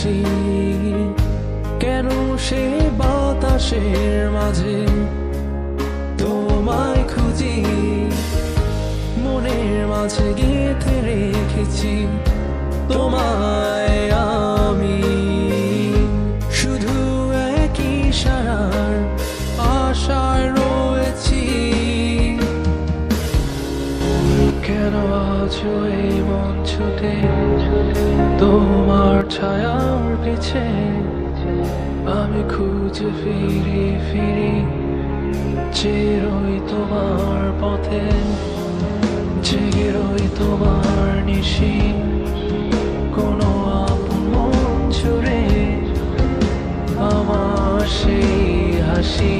আসি, কেন সে বাতাসের মাঝে তোমায় খুঁজি, মনের মাঝে গেঁথে রেখেছি তোমায় আমি। শুধু একই সারার আশায় রয়েছি, কেন আজ এই মন ছুটে তোমার ছায়ার পিছে আমি খুঁজে ফিরি ফিরি, চেয়ে রই তোমার পথে, জেগে রই তোমার নিশি, কোনো আপন মন জুড়ে আমার সেই হাসি।